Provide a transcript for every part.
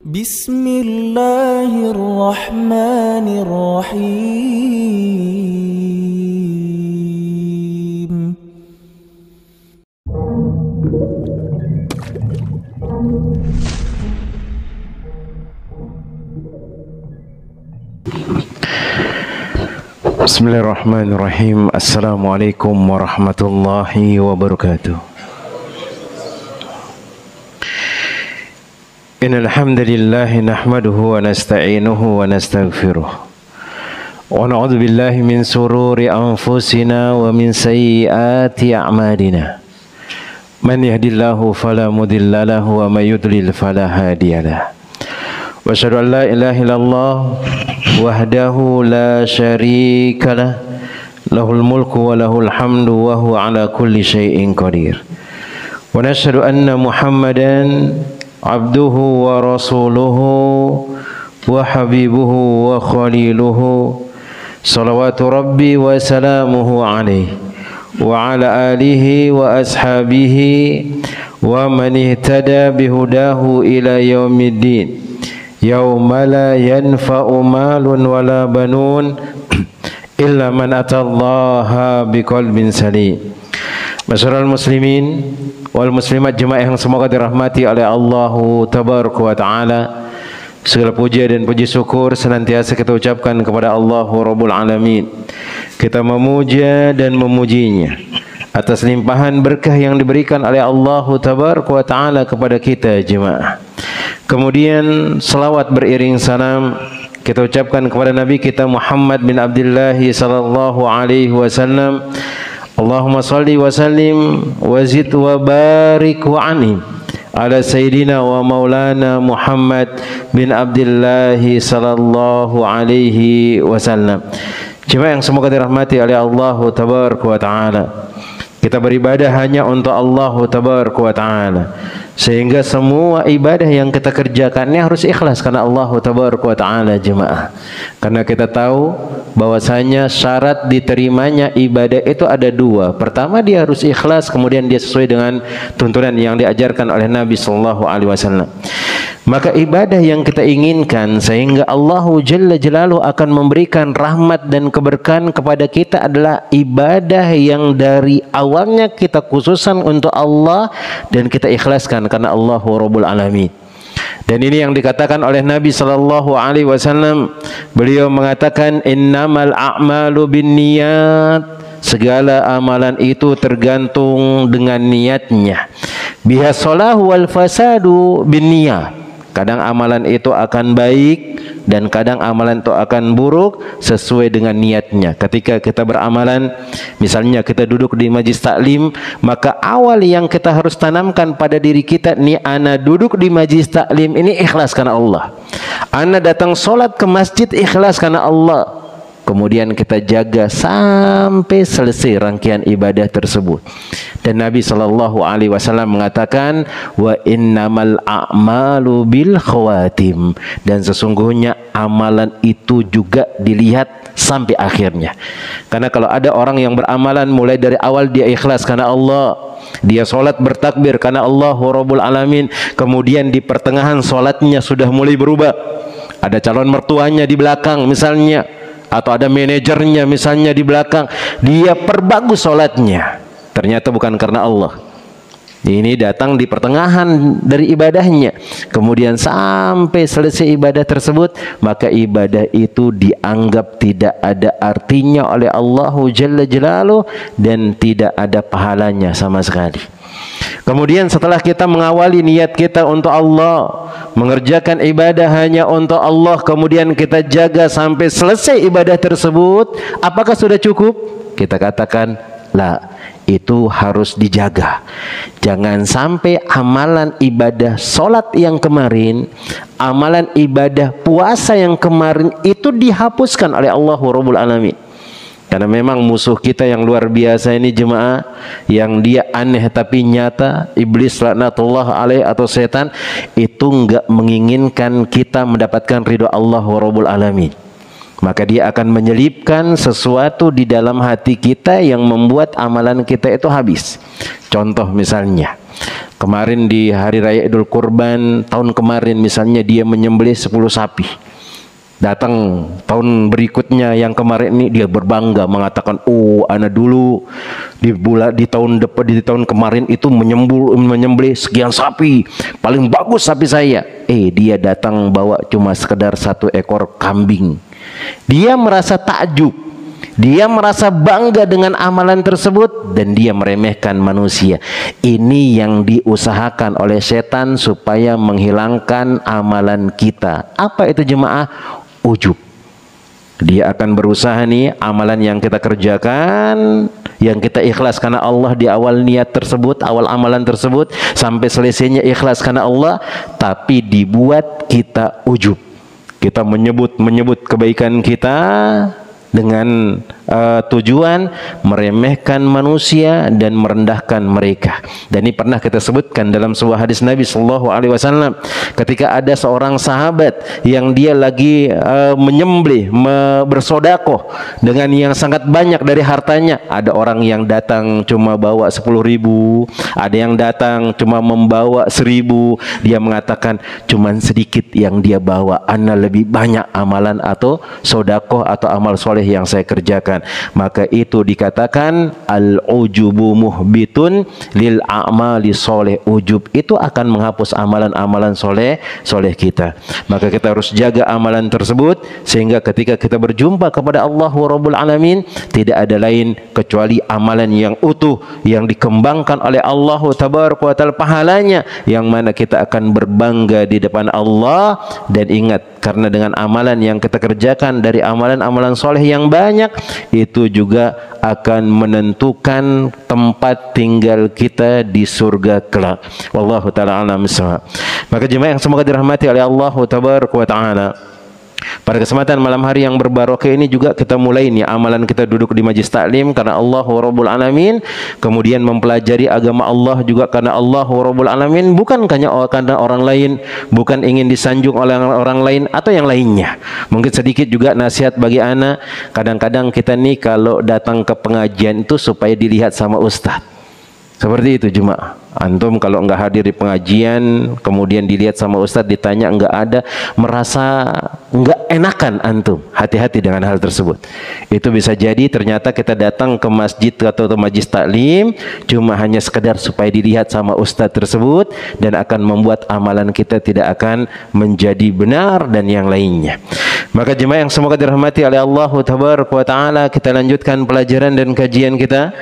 Bismillahirrahmanirrahim. Bismillahirrahmanirrahim. Assalamualaikum warahmatullahi wabarakatuh. Innal hamdalillah nahmaduhu wa nasta'inuhu wa nastaghfiruh. Wa na'udzu billahi min sururi anfusina wa min sayyiati a'malina. Man yahdihillahu fala mudilla lahu wa may yudlil fala hadiyalah. Wa asyhadu an la ilaha illallah wahdahu la syarika lah, lahul mulku wa lahul hamdu wa huwa ala kulli syai'in qadir. Wa nashhadu anna Muhammadan abduhu wa rasuluhu wa habibuhu wa khaliluhu, salawatu rabbi wa salamuhu alaihi wa ala alihi wa ashabihi wa man ihtada bihudahu ila yaumiddin. Yauma la yanfa'u malun wala banun illa man atallaha biqalbin salim. Masyarul muslimin wal muslimat jemaah yang semoga dirahmati oleh Allah tabaraka wa taala. Segala puja dan puji syukur senantiasa kita ucapkan kepada Allah Rabbul Alamin. Kita memuja dan memujinya atas limpahan berkah yang diberikan oleh Allah tabaraka wa taala kepada kita jemaah. Kemudian selawat beriring salam kita ucapkan kepada Nabi kita Muhammad bin Abdullah sallallahu alaihi wasallam. Allahumma salli wa sallim wa zid wa barik wa anim ala sayyidina wa maulana Muhammad bin Abdullah sallallahu alaihi wasallam. Jemaah yang semoga dirahmati oleh Allah tabaraka wa taala. Kita beribadah hanya untuk Allah tabaraka wa taala. Sehingga semua ibadah yang kita kerjakan ini harus ikhlas karena Allah tabaraka wa taala jemaah. Karena kita tahu bahwasanya syarat diterimanya ibadah itu ada dua. Pertama dia harus ikhlas, kemudian dia sesuai dengan tuntunan yang diajarkan oleh Nabi sallallahu alaihi wasallam. Maka ibadah yang kita inginkan sehingga Allah Jalla Jalaluhu akan memberikan rahmat dan keberkahan kepada kita adalah ibadah yang dari awalnya kita khususkan untuk Allah dan kita ikhlaskan karena Allah Rabbul Alamin. Dan ini yang dikatakan oleh Nabi sallallahu alaihi wasallam. Beliau mengatakan innamal a'malu binniyat. Segala amalan itu tergantung dengan niatnya. Biha salahu wal fasadu binniyat. Kadang amalan itu akan baik dan kadang amalan itu akan buruk sesuai dengan niatnya. Ketika kita beramalan, misalnya kita duduk di majlis taklim, maka awal yang kita harus tanamkan pada diri kita, nih ana duduk di majlis taklim ini ikhlas karena Allah. Ana datang solat ke masjid ikhlas karena Allah. Kemudian kita jaga sampai selesai rangkaian ibadah tersebut. Dan Nabi sallallahu alaihi wasallam mengatakan wa innamal a'malu bil khawatim, dan sesungguhnya amalan itu juga dilihat sampai akhirnya. Karena kalau ada orang yang beramalan mulai dari awal dia ikhlas karena Allah, dia solat bertakbir karena Allah Rabbul Alamin, kemudian di pertengahan solatnya sudah mulai berubah, ada calon mertuanya di belakang misalnya, atau ada manajernya misalnya di belakang, dia perbagus sholatnya, ternyata bukan karena Allah. Ini datang di pertengahan dari ibadahnya, kemudian sampai selesai ibadah tersebut, maka ibadah itu dianggap tidak ada artinya oleh Allah Jalla Jalaluhu dan tidak ada pahalanya sama sekali. Kemudian setelah kita mengawali niat kita untuk Allah, mengerjakan ibadah hanya untuk Allah, kemudian kita jaga sampai selesai ibadah tersebut, apakah sudah cukup? Kita katakan la, itu harus dijaga. Jangan sampai amalan ibadah solat yang kemarin, amalan ibadah puasa yang kemarin itu dihapuskan oleh Allah Rabbul Alamin. Karena memang musuh kita yang luar biasa ini jemaah, yang dia aneh tapi nyata, iblis laknatullah alaih atau setan, itu enggak menginginkan kita mendapatkan ridho Allah Rabbul Alamin. Maka dia akan menyelipkan sesuatu di dalam hati kita yang membuat amalan kita itu habis. Contoh misalnya, Kemarin di hari raya Idul Kurban tahun kemarin misalnya dia menyembelih 10 sapi. Datang tahun berikutnya yang kemarin ini dia berbangga mengatakan, oh ana dulu di tahun depan, di tahun kemarin itu menyembelih sekian sapi, paling bagus sapi saya. Dia datang bawa cuma sekedar 1 ekor kambing. Dia merasa takjub, dia merasa bangga dengan amalan tersebut, dan dia meremehkan manusia. Ini yang diusahakan oleh setan supaya menghilangkan amalan kita. Apa itu jemaah? Ujub. Dia akan berusaha nih, amalan yang kita kerjakan, yang kita ikhlas karena Allah di awal niat tersebut, awal amalan tersebut, sampai selesainya ikhlas karena Allah, tapi dibuat kita ujub. Kita menyebut kebaikan kita dengan tujuan meremehkan manusia dan merendahkan mereka. Dan ini pernah kita sebutkan dalam sebuah hadis Nabi Shallallahu Alaihi Wasallam, ketika ada seorang sahabat yang dia lagi menyembelih, bersodakoh dengan yang sangat banyak dari hartanya. Ada orang yang datang cuma bawa 10.000, ada yang datang cuma membawa 1.000. Dia mengatakan, cuman sedikit yang dia bawa, ana lebih banyak amalan atau sodakoh atau amal soleh yang saya kerjakan. Maka itu dikatakan al-ujubu muhbitun lil a'mali soleh. Ujub itu akan menghapus amalan-amalan soleh kita. Maka kita harus jaga amalan tersebut, sehingga ketika kita berjumpa kepada Allah Rabbul Alamin, tidak ada lain kecuali amalan yang utuh, yang dikembangkan oleh Allah Tabaraka wa Ta'ala pahalanya, yang mana kita akan berbangga di depan Allah. Dan ingat, karena dengan amalan yang kita kerjakan dari amalan-amalan soleh yang banyak, itu juga akan menentukan tempat tinggal kita di surga kelak. Wallahu ta'ala a'lam bissawab. Maka jemaah yang semoga dirahmati oleh Allah Tabaraka wa Ta'ala, pada kesempatan malam hari yang berbarokah ini juga kita mulai nih amalan kita duduk di majlis taklim karena Allah Rabbul Alamin, kemudian mempelajari agama Allah juga karena Allah Rabbul Alamin, bukan karena orang lain, bukan ingin disanjung oleh orang lain atau yang lainnya. Mungkin sedikit juga nasihat bagi anak, kadang-kadang kita nih kalau datang ke pengajian itu supaya dilihat sama ustadz. Seperti itu jemaah. Antum kalau enggak hadir di pengajian, kemudian dilihat sama ustadz, ditanya enggak ada, merasa enggak enakan antum. Hati-hati dengan hal tersebut. Itu bisa jadi ternyata kita datang ke masjid atau ke majlis taklim cuma hanya sekedar supaya dilihat sama ustadz tersebut, dan akan membuat amalan kita tidak akan menjadi benar dan yang lainnya. Maka jemaah yang semoga dirahmati oleh Allah Tabaraka wa Ta'ala, kita lanjutkan pelajaran dan kajian kita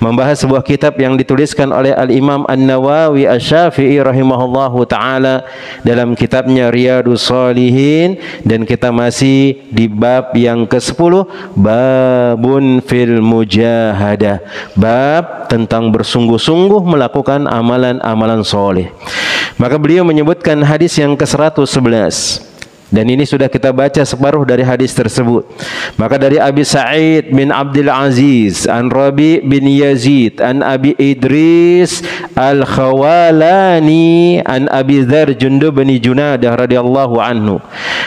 membahas sebuah kitab yang dituliskan oleh Al-Imam An-Nawawi Asy-Syafi'i rahimahullahu ta'ala dalam kitabnya Riyadhus Shalihin, dan kita masih di bab yang ke-10, babun fil mujahadah, bab tentang bersungguh-sungguh melakukan amalan-amalan soleh. Maka beliau menyebutkan hadis yang ke-111, dan ini sudah kita baca separuh dari hadis tersebut. Maka dari Abi Sa'id bin Abdul Aziz an Rabi bin Yazid an Abi Idris al-Khawalani an Abi Dzar Jundub bin Junadah radhiyallahu anhu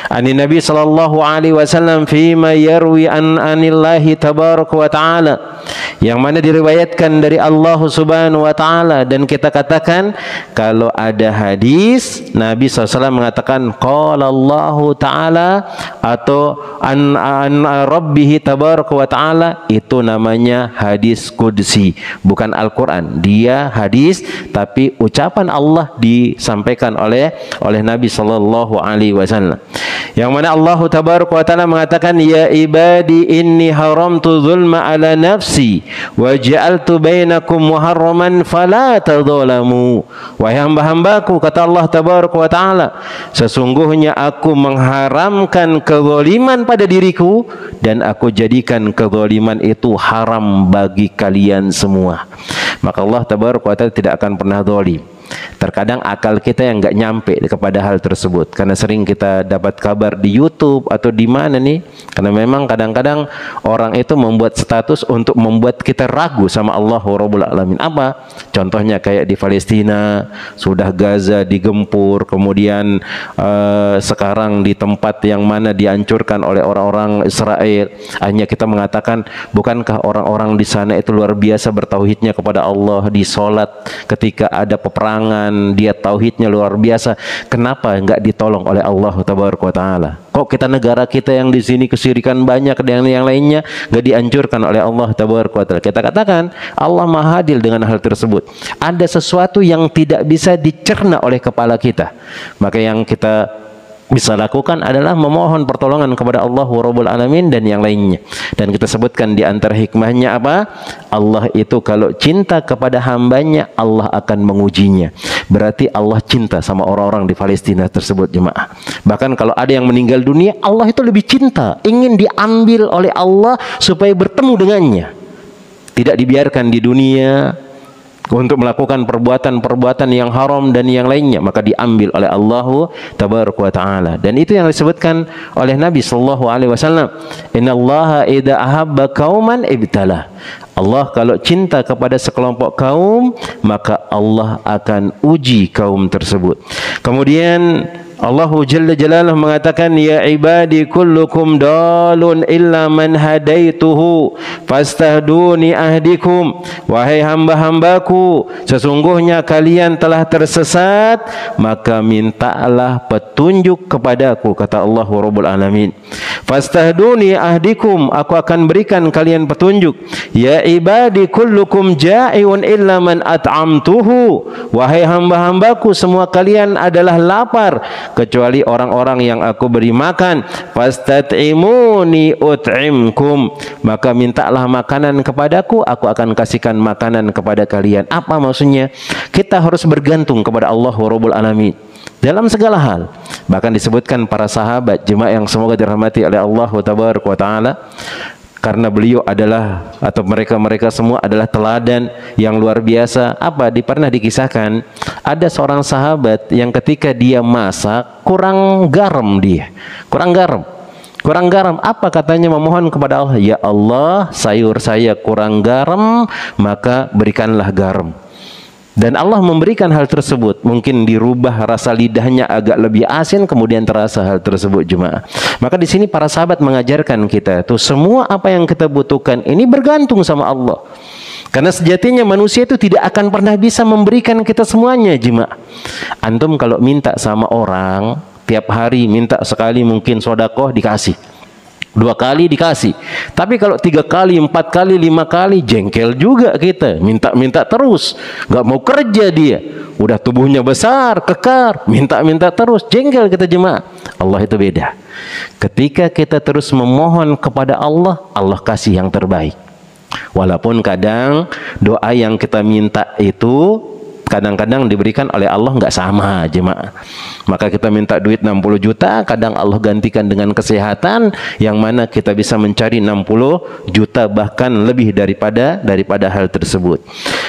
ani Nabi sallallahu alaihi wasallam fima yarwi anillahi tabaraka wa taala, yang mana diriwayatkan dari Allah Subhanahu wa taala. Dan kita katakan kalau ada hadis Nabi SAW mengatakan qala Allah Ta'ala atau an Rabbihi tabaraka wa ta'ala, itu namanya hadis qudsi, bukan Al-Quran. Dia hadis tapi ucapan Allah disampaikan oleh Nabi sallallahu alaihi wasallam, yang mana Allah tabaraka wa ta'ala mengatakan, ya ibadi inni haramtu zulma ala nafsi wa ja'altu bainakum muharraman fala tadzalamu. Wahai hamba-hambaku, kata Allah tabaraka wa ta'ala, sesungguhnya aku mengharamkan kezaliman pada diriku, dan aku jadikan kezaliman itu haram bagi kalian semua. Maka Allah tabaraka wa ta'ala tidak akan pernah zalim. Terkadang akal kita yang nggak nyampe kepada hal tersebut, karena sering kita dapat kabar di YouTube atau di mana nih, karena memang kadang-kadang orang itu membuat status untuk membuat kita ragu sama Allah Rabbul Alamin. Apa? Contohnya kayak di Palestina, sudah Gaza digempur, kemudian sekarang di tempat yang mana dihancurkan oleh orang-orang Israel. Hanya kita mengatakan, bukankah orang-orang di sana itu luar biasa bertauhidnya kepada Allah, di sholat ketika ada peperangan dia tauhidnya luar biasa. Kenapa enggak ditolong oleh Allah Tabaraka wa Taala? Kok kita negara kita yang di sini kesyirikan banyak dan yang lainnya enggak dianjurkan oleh Allah Tabaraka wa Taala? Kita katakan Allah Maha Adil dengan hal tersebut. Ada sesuatu yang tidak bisa dicerna oleh kepala kita. Maka yang kita bisa lakukan adalah memohon pertolongan kepada Allah Rabbul Alamin dan yang lainnya. Dan kita sebutkan di antara hikmahnya apa? Allah itu kalau cinta kepada hambanya, Allah akan mengujinya. Berarti Allah cinta sama orang-orang di Palestina tersebut, jemaah. Bahkan kalau ada yang meninggal dunia, Allah itu lebih cinta, ingin diambil oleh Allah supaya bertemu dengannya. Tidak dibiarkan di dunia untuk melakukan perbuatan-perbuatan yang haram dan yang lainnya, maka diambil oleh Allah Tabaraka wa Taala. Dan itu yang disebutkan oleh Nabi sallallahu alaihi wasallam, innallaha idza ahabba qauman ibtalah. Allah kalau cinta kepada sekelompok kaum, maka Allah akan uji kaum tersebut. Kemudian Allah Jalla Jalaluhu mengatakan, ya ibadi kullukum dalun illa man hadaituhu fastahduni ahdikum. Wahai hamba-hambaku, sesungguhnya kalian telah tersesat, maka mintalah petunjuk kepadaku, kata Allah Rabbul Alamin. Fastahduni ahdikum, aku akan berikan kalian petunjuk. Ya ibadi kullukum ja'iun illa man at'amtuhu. Wahai hamba-hambaku, semua kalian adalah lapar kecuali orang-orang yang aku beri makan. Fastat'imuni ut'imkum, maka mintalah makanan kepadaku, aku akan kasihkan makanan kepada kalian. Apa maksudnya? Kita harus bergantung kepada Allah Rabbul Alamin dalam segala hal. Bahkan disebutkan para sahabat, jemaah yang semoga dirahmati oleh Allah Tabaraka wa Taala, karena beliau adalah, atau mereka semua adalah teladan yang luar biasa. Apa? Pernah dikisahkan ada seorang sahabat yang ketika dia masak kurang garam, kurang garam. Apa katanya? Memohon kepada Allah, ya Allah, sayur saya kurang garam, maka berikanlah garam. Dan Allah memberikan hal tersebut. Mungkin dirubah rasa lidahnya agak lebih asin, kemudian terasa hal tersebut, jemaah. Maka di sini para sahabat mengajarkan kita tuh, semua apa yang kita butuhkan ini bergantung sama Allah. Karena sejatinya manusia itu tidak akan pernah bisa memberikan kita semuanya, jemaah. Antum kalau minta sama orang tiap hari, minta sekali mungkin sedekah dikasih, 2 kali dikasih. Tapi kalau 3 kali, 4 kali, 5 kali, jengkel juga kita. Minta terus, nggak mau kerja dia. Udah tubuhnya besar, kekar, minta terus, jengkel kita, jemaah. Allah itu beda. Ketika kita terus memohon kepada Allah, Allah kasih yang terbaik. Walaupun kadang doa yang kita minta itu kadang-kadang diberikan oleh Allah nggak sama, jemaah. Maka kita minta duit 60 juta, kadang Allah gantikan dengan kesehatan yang mana kita bisa mencari 60 juta bahkan lebih daripada hal tersebut.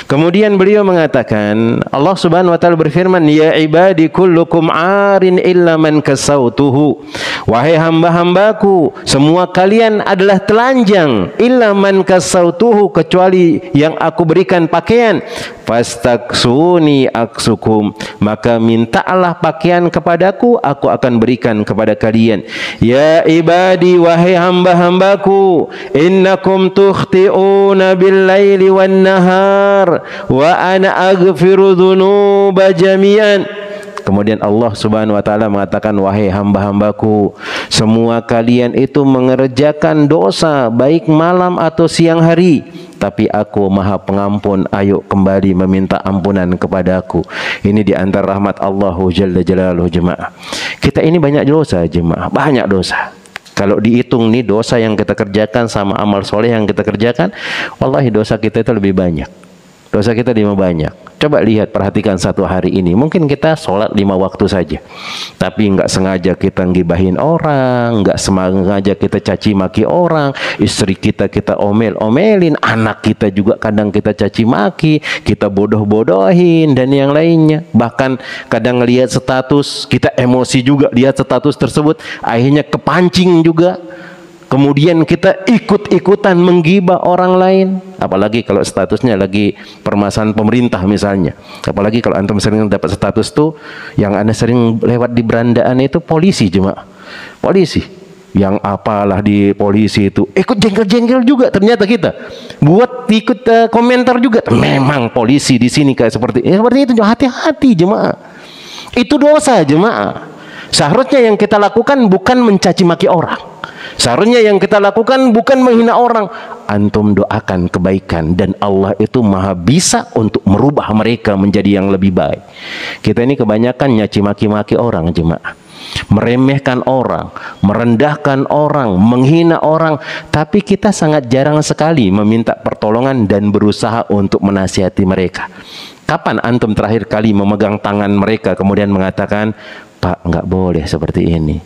Kemudian beliau mengatakan, Allah Subhanahu wa taala berfirman, ya ibadi kullukum arin illa man kasautuhu. Wahai hamba-hambaku, semua kalian adalah telanjang, illa man kasautuhu, kecuali yang aku berikan pakaian. Fastaksuni aksukum, maka mintalah pakaian kepadaku, aku akan berikan kepada kalian. Ya ibadi, wahai hamba-hambaku, innakum tukhti'una bil-laili wan-nahar wa ana aghfiru dzunuba jami'an. Kemudian Allah Subhanahu wa taala mengatakan, wahai hamba-hambaku, semua kalian itu mengerjakan dosa baik malam atau siang hari, tapi aku Maha Pengampun, ayo kembali meminta ampunan kepadaku. Ini di antara rahmat Allah Jalla Jalaluhu, jemaah. Kita ini banyak dosa, jemaah, banyak dosa. Kalau dihitung nih dosa yang kita kerjakan sama amal soleh yang kita kerjakan, wallahi dosa kita itu lebih banyak. Dosa kita lebih banyak. Coba lihat, perhatikan satu hari ini. Mungkin kita sholat 5 waktu saja, tapi nggak sengaja kita ngibahin orang, nggak sengaja kita caci maki orang, istri kita omel-omelin, anak kita juga kadang kita caci maki, kita bodoh-bodohin dan yang lainnya. Bahkan kadang ngelihat status, kita emosi juga lihat status tersebut, akhirnya kepancing juga. Kemudian kita ikut-ikutan menggibah orang lain. Apalagi kalau statusnya lagi permasalahan pemerintah misalnya. Apalagi kalau antum sering dapat status tuh, yang anda sering lewat di berandaan itu polisi jemaah. Polisi. Yang apalah di polisi itu. Ikut jengkel-jengkel juga ternyata kita. Buat ikut komentar juga. Memang polisi di sini kayak seperti itu. Hati-hati jemaah. Itu dosa jemaah. Seharusnya yang kita lakukan bukan mencaci maki orang. Seharusnya yang kita lakukan bukan menghina orang. Antum doakan kebaikan, dan Allah itu maha bisa untuk merubah mereka menjadi yang lebih baik. Kita ini kebanyakan nyaci maki-maki orang jemaah, meremehkan orang, merendahkan orang, menghina orang, tapi kita sangat jarang sekali meminta pertolongan dan berusaha untuk menasihati mereka. Kapan antum terakhir kali memegang tangan mereka kemudian mengatakan, Pak, nggak boleh seperti ini,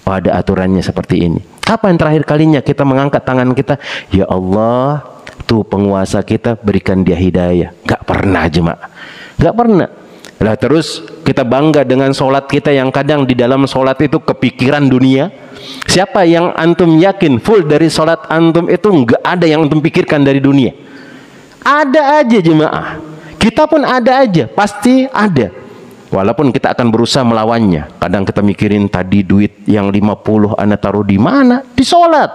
oh ada aturannya seperti ini? Kapan terakhir kalinya kita mengangkat tangan kita, ya Allah, tuh penguasa kita, berikan dia hidayah? Gak pernah jemaah, gak pernah. Lah terus kita bangga dengan sholat kita yang kadang di dalam sholat itu kepikiran dunia. Siapa yang antum yakin full dari sholat antum itu gak ada yang antum pikirkan dari dunia? Ada aja jemaah. Kita pun ada aja, pasti ada. Walaupun kita akan berusaha melawannya. Kadang kita mikirin tadi duit yang 50 ana taruh di mana? Di sholat.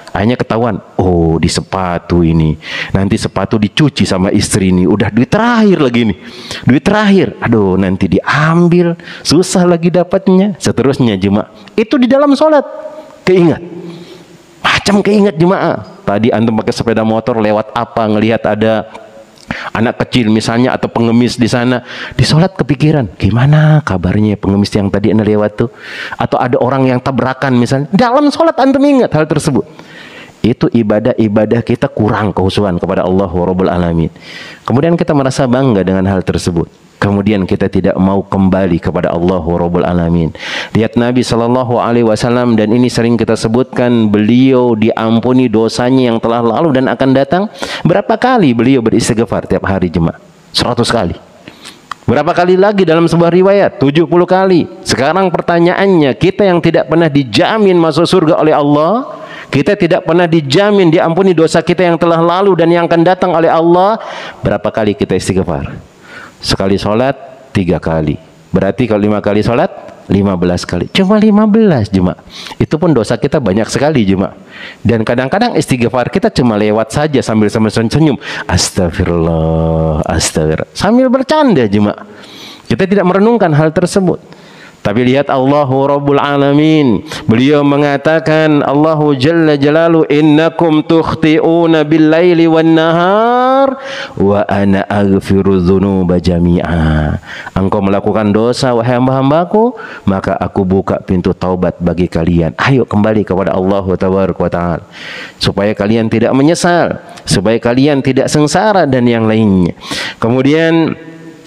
Akhirnya ketahuan, oh di sepatu ini. Nanti sepatu dicuci sama istri ini. Udah duit terakhir lagi nih. Duit terakhir. Aduh, nanti diambil. Susah lagi dapatnya. Seterusnya jemaah. Itu di dalam sholat. Keingat. Macam keingat jemaah. Tadi antum pakai sepeda motor lewat apa, ngelihat ada anak kecil misalnya atau pengemis di sana, di sholat kepikiran, gimana kabarnya pengemis yang tadi anda lewat tuh, atau ada orang yang tabrakan misalnya, dalam sholat antum ingat hal tersebut. Itu ibadah-ibadah kita kurang kehusuan kepada Allah Rabbul Alamin. Kemudian kita merasa bangga dengan hal tersebut. Kemudian kita tidak mau kembali kepada Allah Rabbul Alamin. Lihat Nabi SAW, dan ini sering kita sebutkan, beliau diampuni dosanya yang telah lalu dan akan datang. Berapa kali beliau beristighfar tiap hari jemaah? 100 kali. Berapa kali lagi dalam sebuah riwayat? 70 kali. Sekarang pertanyaannya, kita yang tidak pernah dijamin masuk surga oleh Allah, kita tidak pernah dijamin diampuni dosa kita yang telah lalu dan yang akan datang oleh Allah, berapa kali kita istighfar? Sekali sholat 3 kali. Berarti kalau 5 kali sholat 15 kali. Cuma 15 jemaah. Itu pun dosa kita banyak sekali jemaah. Dan kadang-kadang istighfar kita cuma lewat saja sambil senyum. Astagfirullah, astagfirullah. Sambil bercanda jemaah. Kita tidak merenungkan hal tersebut. Tapi lihat Allahu Rabbul Alamin, beliau mengatakan, Allahu Jalla Jalalu, innakum tukhti'una bil-laili wan-nahar wa ana aghfiru dzunuba jami'a. Engkau melakukan dosa wahai hamba-hambaku, maka aku buka pintu taubat bagi kalian. Ayo kembali kepada Allah Tabaraka wa Ta'ala, supaya kalian tidak menyesal, supaya kalian tidak sengsara dan yang lainnya. Kemudian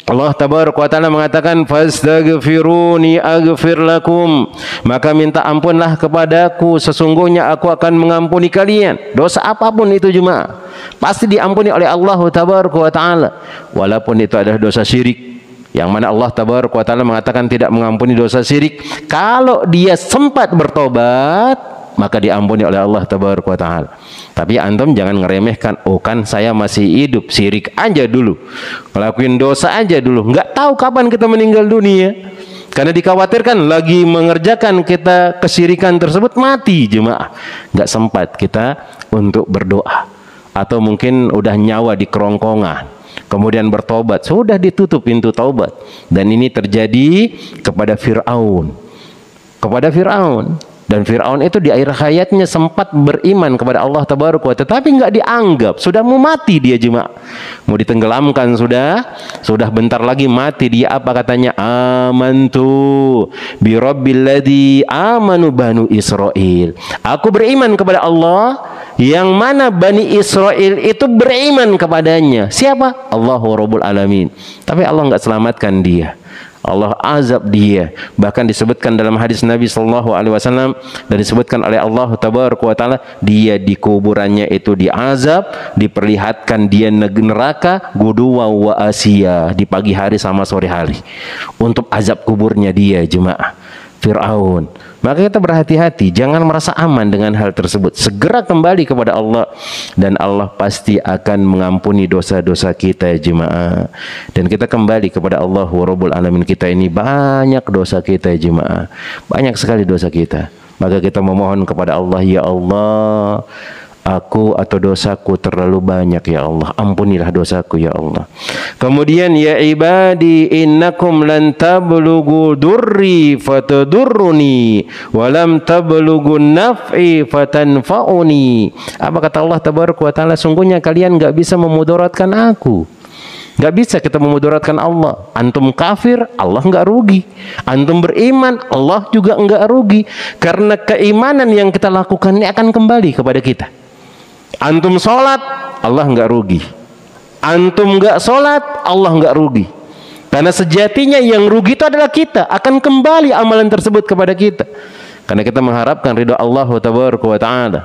Allah Tabaraka wa Ta'ala mengatakan, fastaghfiruni aghfir lakum, maka minta ampunlah kepadaku, sesungguhnya aku akan mengampuni kalian. Dosa apapun itu jemaah pasti diampuni oleh Allah Tabaraka wa Ta'ala, walaupun itu adalah dosa syirik, yang mana Allah Tabaraka wa Ta'ala mengatakan tidak mengampuni dosa syirik. Kalau dia sempat bertobat, maka diampuni oleh Allah Tabaraka wa Ta'ala. Tapi antum jangan ngeremehkan, oh kan saya masih hidup, syirik aja dulu, ngelakuin dosa aja dulu, nggak tahu kapan kita meninggal dunia. Karena dikhawatirkan lagi mengerjakan kita kesyirikan tersebut mati jemaah, nggak sempat kita untuk berdoa. Atau mungkin udah nyawa di kerongkongan, kemudian bertobat, sudah ditutup pintu taubat. Dan ini terjadi kepada Fir'aun. Dan Fir'aun itu di akhir hayatnya sempat beriman kepada Allah Tabaraka wa Ta'ala, tetapi nggak dianggap, sudah mau mati dia jemaah, mau ditenggelamkan, sudah bentar lagi mati dia. Apa katanya? Amantu bi rabbil ladzi amanu banu Israil. Aku beriman kepada Allah yang mana Bani Israel itu beriman kepadanya. Siapa? Allahu Rabbul Alamin. Tapi Allah nggak selamatkan dia. Allah azab dia. Bahkan disebutkan dalam hadis Nabi sallallahu alaihi wasallam dan disebutkan oleh Allah tabaraka wa taala, dia di kuburannya itu diazab, diperlihatkan dia neraka guduwa wa asya, di pagi hari sama sore hari. Untuk azab kuburnya dia, jemaah. Fir'aun. Maka kita berhati-hati, jangan merasa aman dengan hal tersebut. Segera kembali kepada Allah dan Allah pasti akan mengampuni dosa-dosa kita, jemaah. Dan kita kembali kepada Allah Rabbul Alamin. Kita ini banyak dosa kita, jemaah. Banyak sekali dosa kita. Maka kita memohon kepada Allah, ya Allah, aku atau dosaku terlalu banyak, ya Allah, ampunilah dosaku, ya Allah. Kemudian, ya ibadi innakum lan tablughu durri fatadurruni wa lam tablughu naf'i fatanfa'uni. Apa kata Allah tabaraka wa taala? Sungguhnya kalian enggak bisa memudaratkan aku. Enggak bisa kita memudaratkan Allah. Antum kafir, Allah enggak rugi. Antum beriman, Allah juga enggak rugi. Karena keimanan yang kita lakukan ini akan kembali kepada kita. Antum sholat, Allah enggak rugi. Antum enggak sholat, Allah enggak rugi. Karena sejatinya yang rugi itu adalah kita. Akan kembali amalan tersebut kepada kita. Karena kita mengharapkan ridha Allah tabaraka wa ta'ala.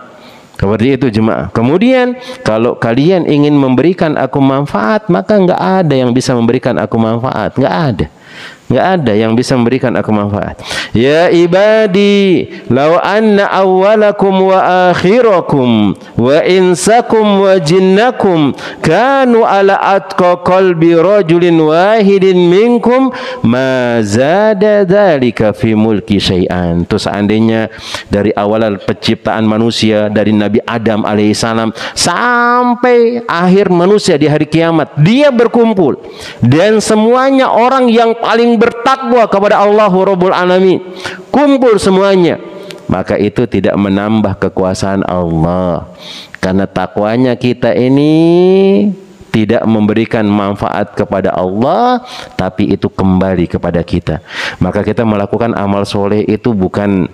Seperti itu, jemaah. Kemudian kalau kalian ingin memberikan aku manfaat, maka enggak ada yang bisa memberikan aku manfaat. Enggak ada. Enggak ada yang bisa memberikan aku manfaat. Ya ibadi, law anna awwalakum wa akhirakum wa insakum wa jinnakum kanu ala atqa qalbi rajulin wahidin minkum ma zada dzalika fi mulki syai'an. Itu seandainya dari awal penciptaan manusia, dari Nabi Adam alaihissalam sampai akhir manusia di hari kiamat, dia berkumpul dan semuanya orang yang paling bertakwa kepada Allah Rabbul Alamin, kumpul semuanya, maka itu tidak menambah kekuasaan Allah. Karena takwanya kita ini tidak memberikan manfaat kepada Allah, tapi itu kembali kepada kita. Maka kita melakukan amal soleh itu bukan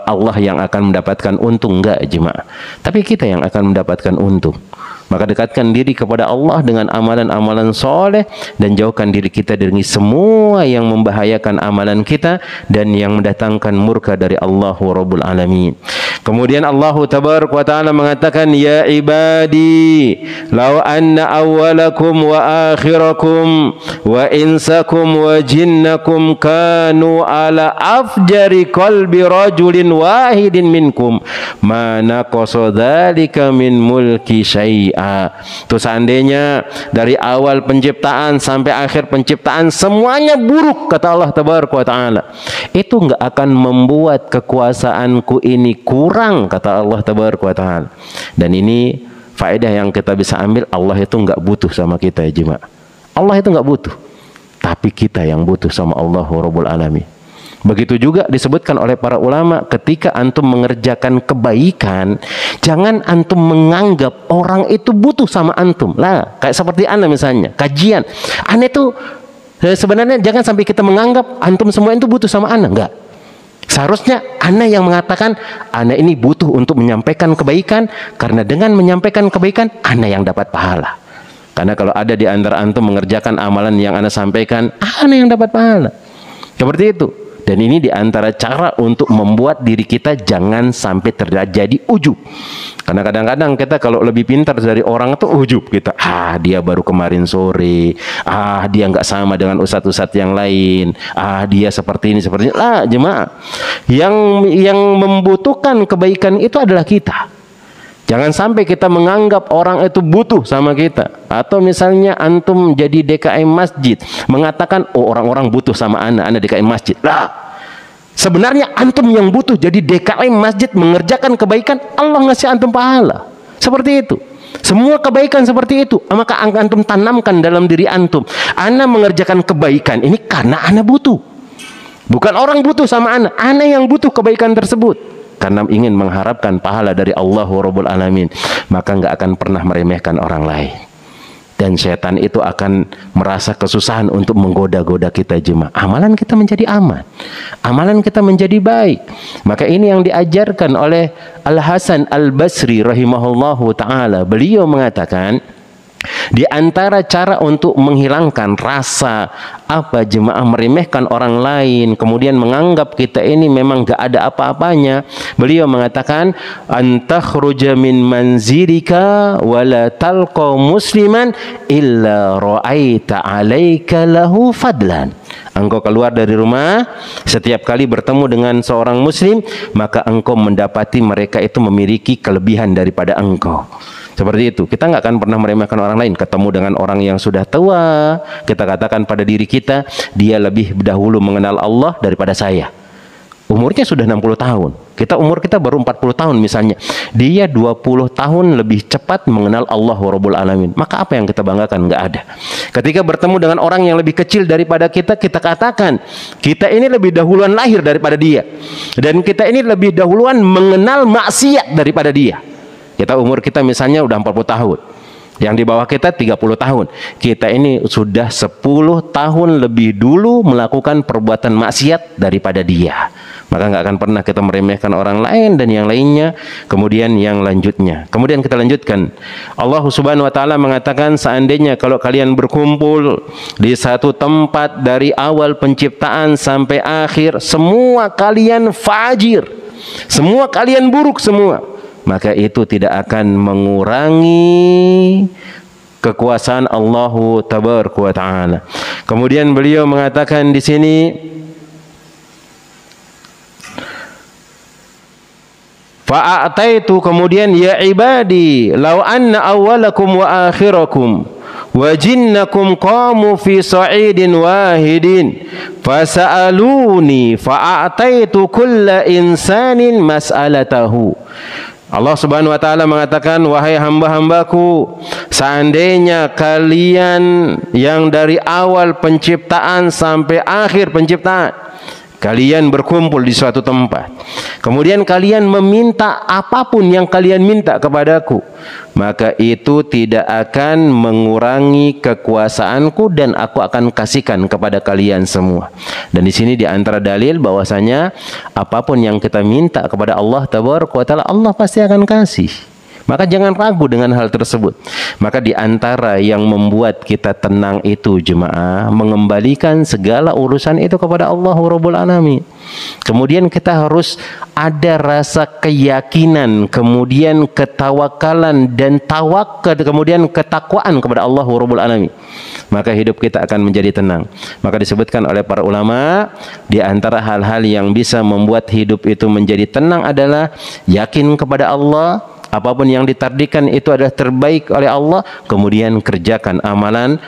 Allah yang akan mendapatkan untung, enggak, jemaah, tapi kita yang akan mendapatkan untung. Maka dekatkan diri kepada Allah dengan amalan-amalan soleh dan jauhkan diri kita dari semua yang membahayakan amalan kita dan yang mendatangkan murka dari Allah Rabbul Alamin. Kemudian Allah tabaraka wa ta'ala mengatakan, ya ibadi law anna awwalakum wa akhirakum wa insakum wa jinnakum kanu ala afjari qalbi rajulin wahidin minkum ma naqasa dzalika min mulki syai'a. Tuh seandainya dari awal penciptaan sampai akhir penciptaan semuanya buruk, kata Allah tabaraka wa ta'ala, itu enggak akan membuat kekuasaanku ini kurang, kata Allah tabaraka wa ta'ala. Dan ini faedah yang kita bisa ambil, Allah itu enggak butuh sama kita, ya jemaah. Allah itu enggak butuh, tapi kita yang butuh sama Allah Rabbul Alamin. Begitu juga disebutkan oleh para ulama, ketika antum mengerjakan kebaikan, jangan antum menganggap orang itu butuh sama antum. Lah, kayak seperti ana misalnya, kajian. Ana itu sebenarnya jangan sampai kita menganggap antum semua itu butuh sama ana, enggak. Seharusnya ana yang mengatakan, ana ini butuh untuk menyampaikan kebaikan, karena dengan menyampaikan kebaikan, ana yang dapat pahala. Karena kalau ada di antara antum mengerjakan amalan yang ana sampaikan, ana yang dapat pahala. Seperti itu. Dan ini diantara cara untuk membuat diri kita jangan sampai terjadi ujub. Karena kadang-kadang kita kalau lebih pintar dari orang itu ujub kita. Dia baru kemarin sore. Dia nggak sama dengan ustadz-ustadz yang lain. Dia seperti ini, seperti ini. Lah, jemaah. Yang membutuhkan kebaikan itu adalah kita. Jangan sampai kita menganggap orang itu butuh sama kita. Atau misalnya antum jadi DKM masjid, mengatakan, oh orang-orang butuh sama ana DKM masjid. Lah, sebenarnya antum yang butuh jadi DKM masjid, mengerjakan kebaikan, Allah ngasih antum pahala. Seperti itu. Semua kebaikan seperti itu. Maka antum tanamkan dalam diri antum, ana mengerjakan kebaikan ini karena ana butuh. Bukan orang butuh sama ana yang butuh kebaikan tersebut. Karena ingin mengharapkan pahala dari Allah Rabbul Alamin, maka nggak akan pernah meremehkan orang lain. Dan setan itu akan merasa kesusahan untuk menggoda-goda kita jemaah. Amalan kita menjadi aman. Amalan kita menjadi baik. Maka ini yang diajarkan oleh Al-Hasan Al-Basri rahimahullahu ta'ala. Beliau mengatakan, di antara cara untuk menghilangkan rasa jemaah meremehkan orang lain, kemudian menganggap kita ini memang gak ada apa-apanya, beliau mengatakan, antakhruja min manzilika wala talqa musliman illa ra'aita alaika lahu fadlan. Engkau keluar dari rumah, setiap kali bertemu dengan seorang muslim, maka engkau mendapati mereka itu memiliki kelebihan daripada engkau. Seperti itu. Kita nggak akan pernah meremehkan orang lain. Ketemu dengan orang yang sudah tua, kita katakan pada diri kita, dia lebih dahulu mengenal Allah daripada saya. Umurnya sudah 60 tahun. Umur kita baru 40 tahun misalnya. Dia 20 tahun lebih cepat mengenal Allah Rabbul Alamin. Maka apa yang kita banggakan? Nggak ada. Ketika bertemu dengan orang yang lebih kecil daripada kita, kita katakan, kita ini lebih dahuluan lahir daripada dia. Dan kita ini lebih dahuluan mengenal maksiat daripada dia. Umur kita misalnya udah 40 tahun. Yang di bawah kita 30 tahun. Kita ini sudah 10 tahun lebih dulu melakukan perbuatan maksiat daripada dia. Maka nggak akan pernah kita meremehkan orang lain dan yang lainnya. Kemudian yang lanjutnya. Kemudian kita lanjutkan. Allah Subhanahu wa ta'ala mengatakan, seandainya kalau kalian berkumpul di satu tempat dari awal penciptaan sampai akhir, semua kalian fajir. Semua kalian buruk semua. Maka itu tidak akan mengurangi kekuasaan Allah Tabaraka wa Ta'ala. Kemudian beliau mengatakan di sini, fa'ataitu, kemudian ya ibadi law anna awwalakum wa akhirakum wa jinnakum qamu fi sa'idin wahidin fasa'aluni fa'ataitu kulla insanin mas'alatahu. Allah Subhanahu wa ta'ala mengatakan, wahai hamba-hambaku, seandainya kalian yang dari awal penciptaan sampai akhir penciptaan, kalian berkumpul di suatu tempat, kemudian kalian meminta apapun yang kalian minta kepadaku, maka itu tidak akan mengurangi kekuasaanku dan aku akan kasihkan kepada kalian semua. Dan di sini di antara dalil bahwasanya apapun yang kita minta kepada Allah Tabaraka wa Ta'ala, Allah pasti akan kasih. Maka jangan ragu dengan hal tersebut. Maka di antara yang membuat kita tenang itu jemaah, mengembalikan segala urusan itu kepada Allah Rabbul Alamin. Kemudian kita harus ada rasa keyakinan, kemudian ketawakalan dan tawakal, kemudian ketakwaan kepada Allah Rabbul Alamin. Maka hidup kita akan menjadi tenang. Maka disebutkan oleh para ulama, di antara hal-hal yang bisa membuat hidup itu menjadi tenang adalah yakin kepada Allah. Apapun yang ditakdirkan itu adalah terbaik oleh Allah. Kemudian kerjakan amalan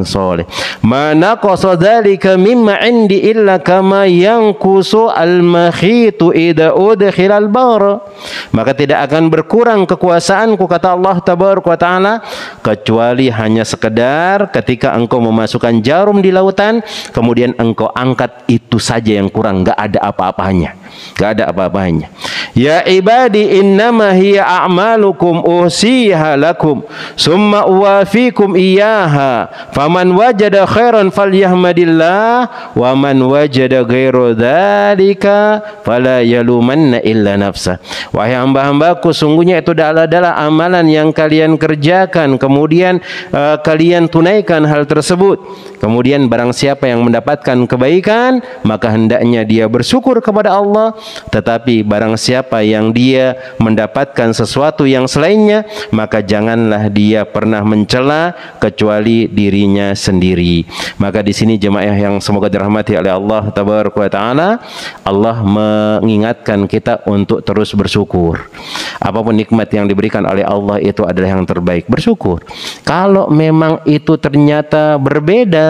soleh. Mana qasa dzalika mimma indi illa kama yanqusu al-makhitu idza udkhilal bahr. Maka tidak akan berkurang kekuasaanku, kata Allah Tabaraka wa Ta'ala, kecuali hanya sekedar ketika engkau memasukkan jarum di lautan, kemudian engkau angkat, itu saja yang kurang, enggak ada apa-apanya. Enggak ada apa-apanya. Ya ibadi innama hiya a'malukum usiha lakum summa uwafikum iyyaha faman wajada khairan falyahmadillah wa man wajada ghairu dzalika fala yalumanna illa nafsa. Wahai hamba-hambaku, sungguhnya itu adalah amalan yang kalian kerjakan, kemudian kalian tunaikan hal tersebut. Kemudian barang siapa yang mendapatkan kebaikan, maka hendaknya dia bersyukur kepada Allah. Tetapi barang siapa yang dia mendapatkan sesuatu yang selainnya, maka janganlah dia pernah mencela kecuali dirinya sendiri. Maka di sini jemaah yang semoga dirahmati oleh Allah Tabaraka wa Ta'ala, Allah mengingatkan kita untuk terus bersyukur. Apapun nikmat yang diberikan oleh Allah itu adalah yang terbaik. Bersyukur. Kalau memang itu ternyata berbeda,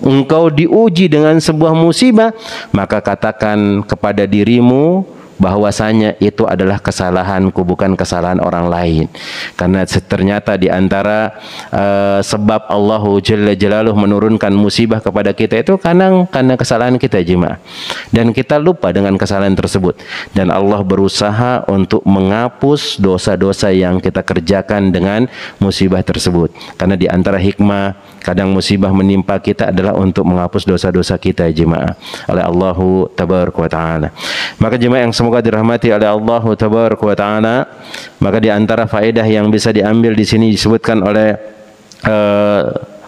engkau diuji dengan sebuah musibah, maka katakan kepada dirimu, bahwasanya itu adalah kesalahanku, bukan kesalahan orang lain. Karena ternyata di antara sebab Allah Jalla Jalaluhu menurunkan musibah kepada kita itu karena kesalahan kita, jemaah. Dan kita lupa dengan kesalahan tersebut. Dan Allah berusaha untuk menghapus dosa-dosa yang kita kerjakan dengan musibah tersebut. Karena di antara hikmah kadang musibah menimpa kita adalah untuk menghapus dosa-dosa kita, jemaah, oleh Allah Tabaraka wa Ta'ala. Maka jemaah yang semoga dirahmati oleh Allah Tabaraka wa Ta'ala, maka di antara faedah yang bisa diambil di sini disebutkan oleh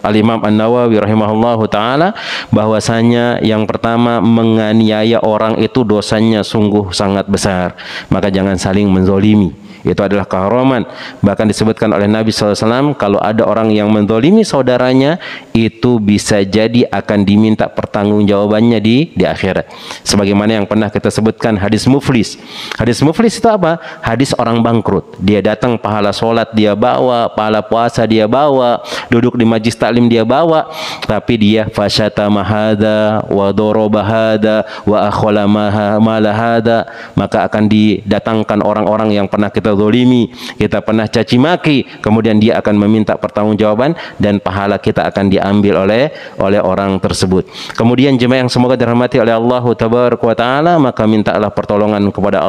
Al-Imam An-Nawawi rahimahullahu ta'ala, bahwasanya yang pertama, menganiaya orang itu dosanya sungguh sangat besar, maka jangan saling menzolimi. Itu adalah keharaman. Bahkan disebutkan oleh Nabi SAW, kalau ada orang yang menzolimi saudaranya, itu bisa jadi akan diminta pertanggungjawabannya di akhirat. Sebagaimana yang pernah kita sebutkan hadis muflis. Hadis muflis itu apa? Hadis orang bangkrut. Dia datang, pahala sholat dia bawa, pahala puasa dia bawa, duduk di majlis taklim dia bawa, tapi dia fasyatama hada wa doroba hada wa akhola mala hada, maka akan didatangkan orang-orang yang pernah kita zolimi, kita pernah caci maki, kemudian dia akan meminta pertanggungjawaban dan pahala kita akan diambil oleh orang tersebut. Kemudian jemaah yang semoga dirahmati oleh Allah Tabaraka wa Ta'ala, maka mintalah pertolongan kepada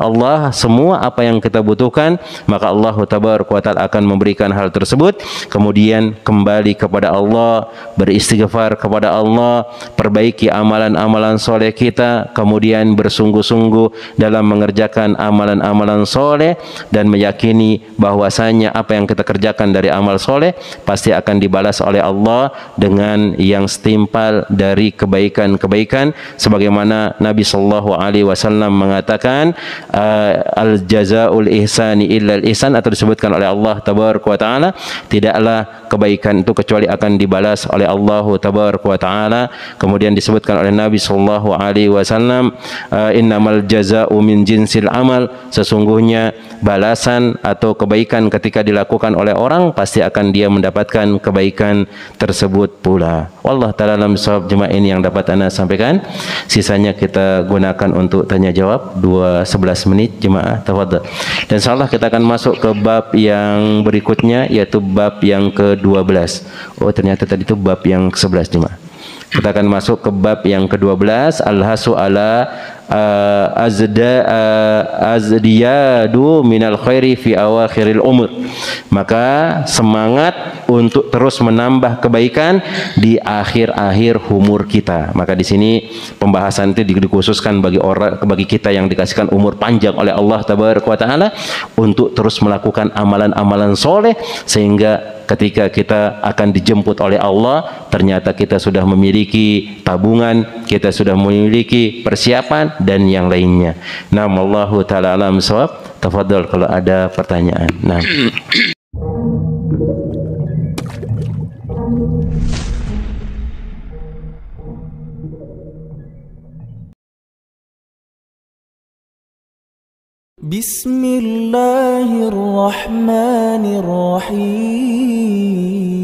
Allah semua apa yang kita butuhkan, maka Allah Tabaraka wa Ta'ala akan memberikan hal tersebut. Kemudian kembali kepada Allah, beristighfar kepada Allah, perbaiki amalan-amalan soleh kita, kemudian bersungguh-sungguh dalam mengerjakan amalan-amalan soleh, dan meyakini bahwasanya apa yang kita kerjakan dari amal soleh pasti akan dibalas oleh Allah dengan yang setimpal dari kebaikan-kebaikan, sebagaimana Nabi sallallahu alaihi wasallam mengatakan, al jazaul ihsani illa al ihsan, atau disebutkan oleh Allah Tabaraka wa Ta'ala, tidaklah kebaikan itu kecuali akan dibalas oleh Allah Tabaraka wa Ta'ala. Kemudian disebutkan oleh Nabi sallallahu alaihi wasallam, innamal jazaa'u min jinsil amal, sesungguhnya balasan atau kebaikan ketika dilakukan oleh orang pasti akan dia mendapatkan kebaikan tersebut pula. Wallah ta'ala alam shawab. Jemaah, ini yang dapat Anda sampaikan, sisanya kita gunakan untuk tanya jawab 11 menit jemaah, tafadhal. Dan insyaallah kita akan masuk ke bab yang berikutnya, yaitu bab yang ke-12. Oh, ternyata tadi itu bab yang ke-11 jemaah. Kita akan masuk ke bab yang ke-12, al-hasu ala azdiyadu minal khairi fi awakhiril umur. Maka semangat untuk terus menambah kebaikan di akhir-akhir umur kita. Maka di sini pembahasan itu dikhususkan bagi kita yang dikasihkan umur panjang oleh Allah Tabaraka wa Ta'ala untuk terus melakukan amalan-amalan soleh, sehingga ketika kita akan dijemput oleh Allah, ternyata kita sudah memiliki tabungan, kita sudah memiliki persiapan dan yang lainnya. Nah, wallahu ta'ala alam shawab. Tafadhal kalau ada pertanyaan. Nah. Bismillahirrahmanirrahim.